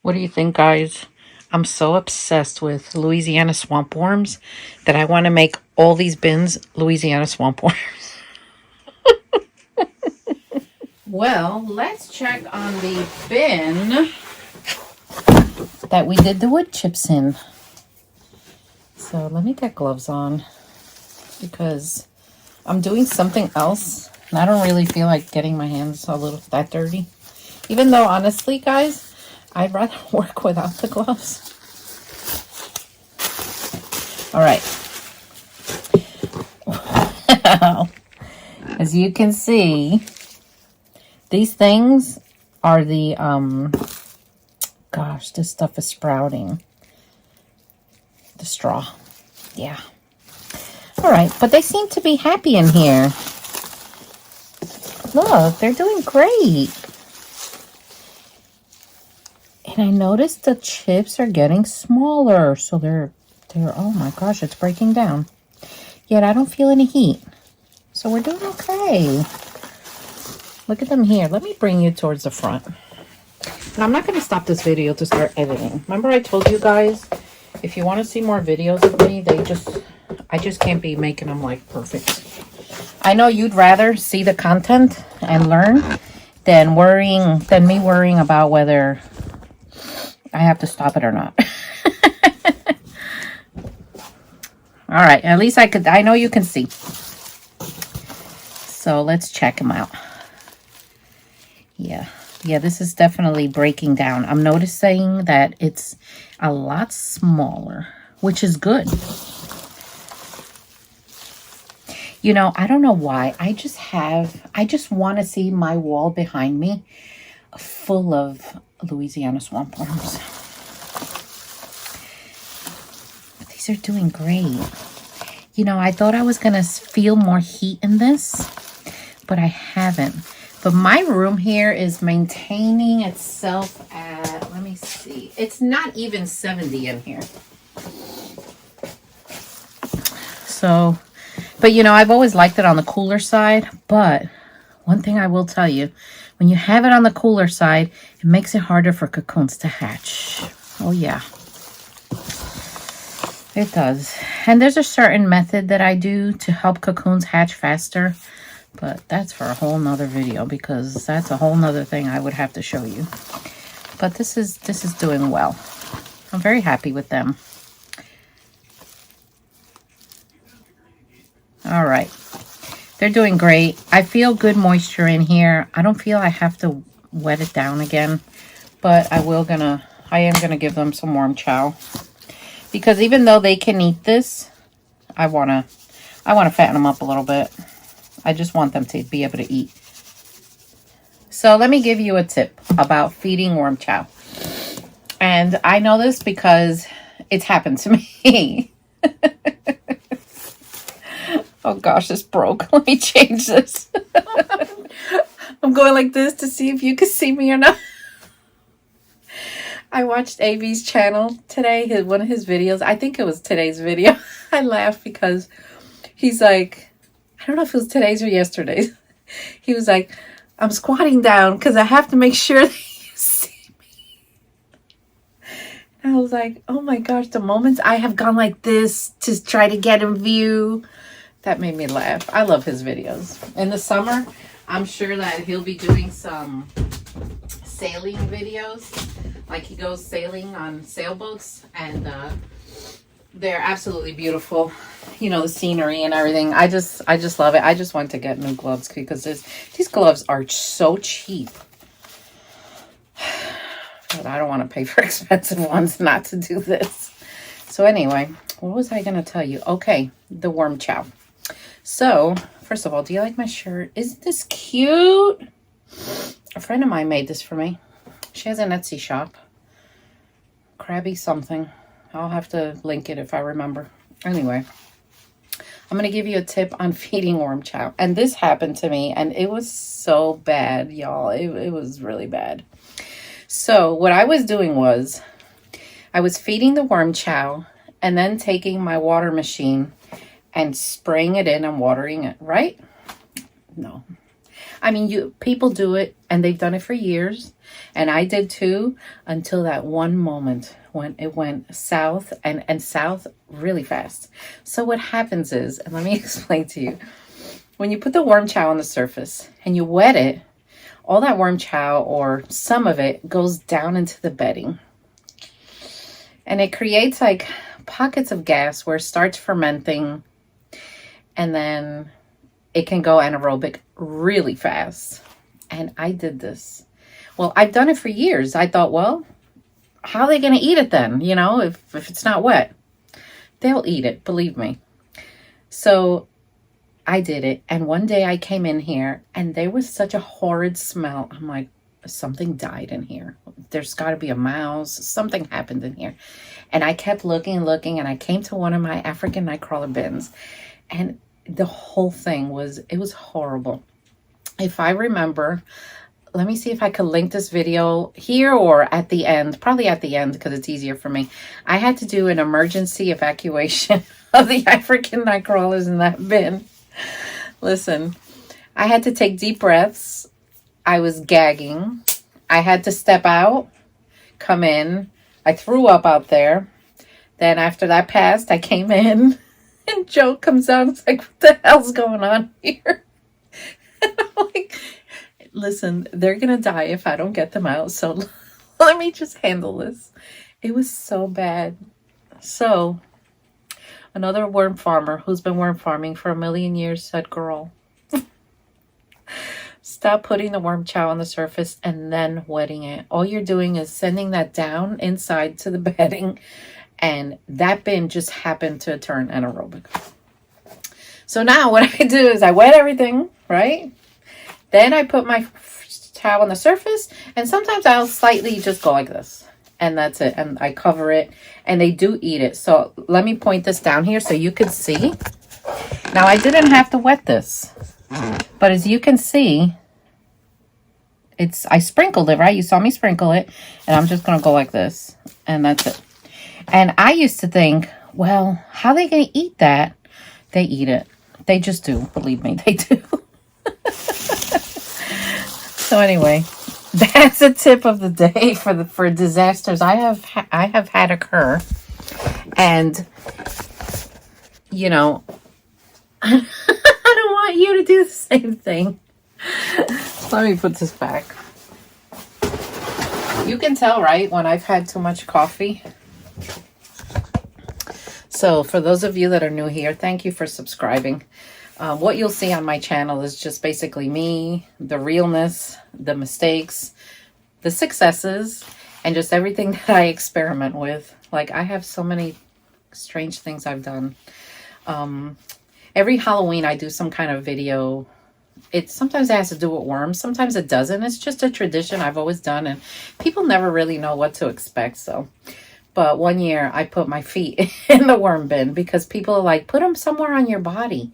What do you think, guys? I'm so obsessed with Louisiana swamp worms that I want to make all these bins Louisiana swamp worms. Well, let's check on the bin that we did the wood chips in. So let me get gloves on because I'm doing something else and I don't really feel like getting my hands a little that dirty. Even though, honestly, guys, I'd rather work without the gloves. All right. As you can see, these things are the, gosh, this stuff is sprouting. The straw. Yeah. All right, but they seem to be happy in here. Look, they're doing great. And I noticed the chips are getting smaller. So they're, oh my gosh, it's breaking down. Yet I don't feel any heat. So we're doing okay. Look at them here. Let me bring you towards the front. And I'm not going to stop this video to start editing. Remember I told you guys, if you want to see more videos of me, I just can't be making them like perfect. I know you'd rather see the content and learn than me worrying about whether I have to stop it or not. All right, at least I know you can see. So let's check them out. Yeah, this is definitely breaking down. I'm noticing that it's a lot smaller, which is good. You know, I don't know why. I just want to see my wall behind me full of Louisiana swamp worms. But these are doing great. You know, I thought I was going to feel more heat in this, but I haven't. But my room here is maintaining itself at, let me see, it's not even 70 in here. So, but you know, I've always liked it on the cooler side. But one thing I will tell you, when you have it on the cooler side, it makes it harder for cocoons to hatch. Oh yeah, it does. And there's a certain method that I do to help cocoons hatch faster. But that's for a whole nother video because that's a whole nother thing I would have to show you. But this is doing well. I'm very happy with them. All right. They're doing great. I feel good moisture in here. I don't feel I have to wet it down again. But I am gonna give them some warm chow. Because even though they can eat this, I wanna fatten them up a little bit. I just want them to be able to eat. So let me give you a tip about feeding worm chow. And I know this because it's happened to me. Oh gosh, this broke. Let me change this. I'm going like this to see if you can see me or not. I watched AV's channel today, one of his videos. I think it was today's video. I laughed because he's like, I don't know if it was today's or yesterday's. He was like, I'm squatting down because I have to make sure that you see me. And I was like, oh my gosh, the moments I have gone like this to try to get in view. That made me laugh. I love his videos. In the summer, I'm sure that he'll be doing some sailing videos. Like he goes sailing on sailboats and they're absolutely beautiful. You know, the scenery and everything. I just love it. I just want to get new gloves because these gloves are so cheap. But I don't want to pay for expensive ones not to do this. So anyway, what was I going to tell you? Okay, the worm chow. So, first of all, do you like my shirt? Isn't this cute? A friend of mine made this for me. She has an Etsy shop. Krabby something. I'll have to link it if I remember. Anyway, I'm going to give you a tip on feeding worm chow. And this happened to me, and it was so bad, y'all. It was really bad. So what I was doing was I was feeding the worm chow and then taking my water machine and spraying it in and watering it, right? No. I mean, people do it, and they've done it for years, and I did too, until that one moment when it went south, and south really fast. So what happens is, and let me explain to you, when you put the worm chow on the surface and you wet it, all that worm chow, or some of it, goes down into the bedding. And it creates like pockets of gas where it starts fermenting, and then it can go anaerobic really fast. And I did this. Well, I've done it for years. I thought, well, how are they going to eat it then? You know, if it's not wet, they'll eat it, believe me. So I did it. And one day I came in here and there was such a horrid smell. I'm like, something died in here. There's got to be a mouse. Something happened in here. And I kept looking and looking, and I came to one of my African nightcrawler bins, and the whole thing it was horrible. If I remember, let me see if I could link this video here or at the end, probably at the end because it's easier for me. I had to do an emergency evacuation of the African nightcrawlers in that bin. Listen, I had to take deep breaths. I was gagging. I had to step out, come in. I threw up out there. Then after that passed, I came in. And Joe comes out and is like, what the hell's going on here? And I'm like, listen, they're going to die if I don't get them out. So let me just handle this. It was so bad. So another worm farmer who's been worm farming for 1,000,000 years said, girl, stop putting the worm chow on the surface and then wetting it. All you're doing is sending that down inside to the bedding. And that bin just happened to turn anaerobic. So now what I do is I wet everything, right? Then I put my chow on the surface. And sometimes I'll slightly just go like this. And that's it. And I cover it. And they do eat it. So let me point this down here so you can see. Now I didn't have to wet this. But as you can see, I sprinkled it, right? You saw me sprinkle it. And I'm just going to go like this. And that's it. And I used to think, well, how are they going to eat that? They eat it. They just do. Believe me, they do. So anyway, that's a tip of the day for disasters I have had occur. And, you know, I don't want you to do the same thing. Let me put this back. You can tell, right, when I've had too much coffee. So for those of you that are new here, thank you for subscribing. What you'll see on my channel is just basically me, the realness, the mistakes, the successes, and just everything that I experiment with. Like, I have so many strange things I've done. Every Halloween I do some kind of video. Sometimes it has to do with worms. Sometimes it doesn't. It's just a tradition I've always done, and people never really know what to expect. So, but one year I put my feet in the worm bin because people are like, put them somewhere on your body.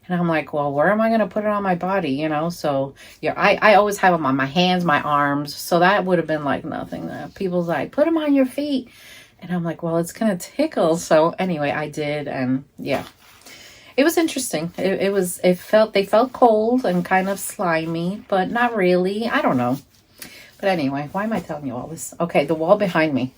And I'm like, well, where am I going to put it on my body? You know, so yeah, I always have them on my hands, my arms. So that would have been like nothing. People's like, put them on your feet. And I'm like, well, it's going to tickle. So anyway, I did. And yeah, it was interesting. They felt cold and kind of slimy, but not really. I don't know. But anyway, why am I telling you all this? Okay, the wall behind me.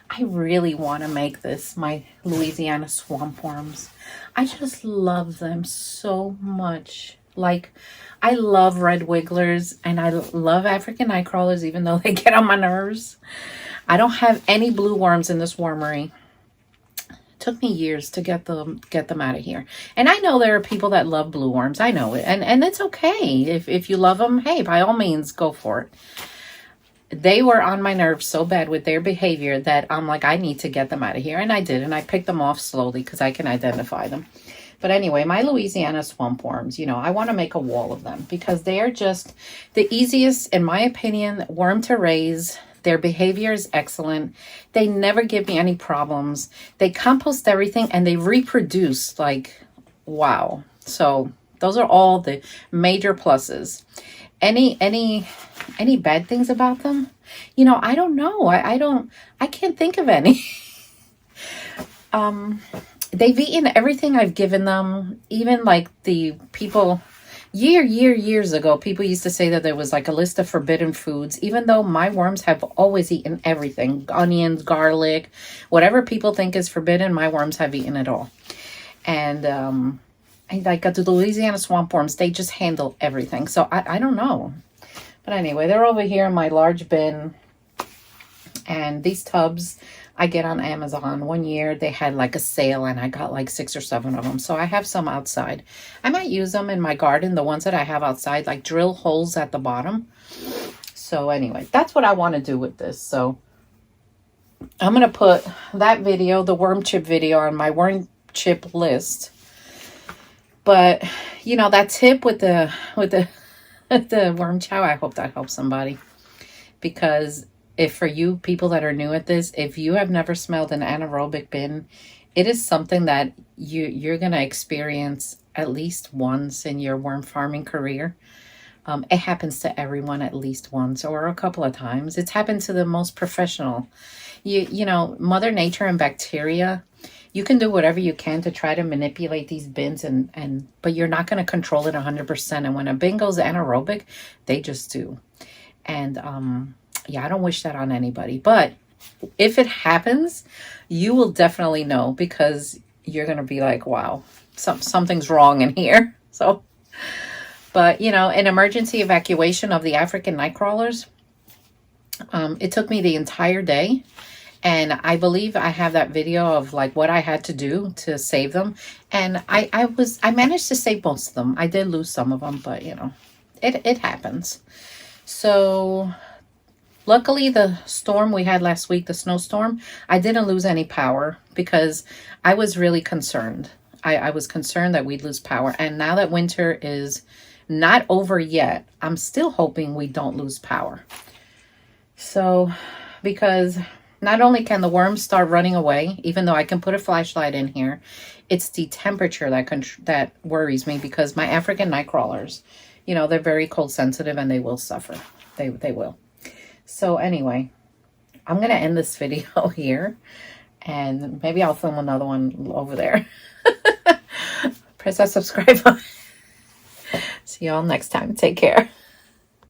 I really want to make this my Louisiana swamp worms. I just love them so much. Like, I love red wigglers and I love African night crawlers, even though they get on my nerves. I don't have any blue worms in this wormery. It took me years to get them out of here. And I know there are people that love blue worms. I know it. And it's okay. If you love them, hey, by all means, go for it. They were on my nerves so bad with their behavior that I'm like, I need to get them out of here. And I did. And I picked them off slowly because I can identify them. But anyway, my Louisiana swamp worms, you know, I want to make a wall of them because they are just the easiest, in my opinion, worm to raise. Their behavior is excellent. They never give me any problems. They compost everything and they reproduce like, wow. So those are all the major pluses. Any bad things about them? You know, I don't know. I can't think of any. They've eaten everything I've given them. Even like the people, Years ago, people used to say that there was like a list of forbidden foods, even though my worms have always eaten everything. Onions, garlic, whatever people think is forbidden, my worms have eaten it all. And like the Louisiana swamp worms, they just handle everything. So I don't know. But anyway, they're over here in my large bin. And these tubs I get on Amazon. One year they had like a sale and I got like 6 or 7 of them. So I have some outside. I might use them in my garden, the ones that I have outside, like drill holes at the bottom. So anyway, that's what I want to do with this. So I'm going to put that video, the worm chip video, on my worm chip list. But, you know, that tip with the the worm chow, I hope that helps somebody. Because if for you people that are new at this, if you have never smelled an anaerobic bin, it is something that you're going to experience at least once in your worm farming career. It happens to everyone at least once or a couple of times. It's happened to the most professional. You know, Mother Nature and bacteria, you can do whatever you can to try to manipulate these bins, but you're not going to control it 100%. And when a bin goes anaerobic, they just do. And yeah, I don't wish that on anybody. But if it happens, you will definitely know, because you're going to be like, wow, something's wrong in here. So, but, you know, an emergency evacuation of the African night crawlers, it took me the entire day. And I believe I have that video of like what I had to do to save them. And I managed to save most of them. I did lose some of them, but, you know, it happens. So luckily, the storm we had last week, the snowstorm, I didn't lose any power, because I was really concerned. I was concerned that we'd lose power. And now that winter is not over yet, I'm still hoping we don't lose power. So, because not only can the worms start running away, even though I can put a flashlight in here, it's the temperature that worries me, because my African night crawlers, you know, they're very cold sensitive and they will suffer. They will. So anyway, I'm going to end this video here, and maybe I'll film another one over there. Press that subscribe button. See y'all next time. Take care.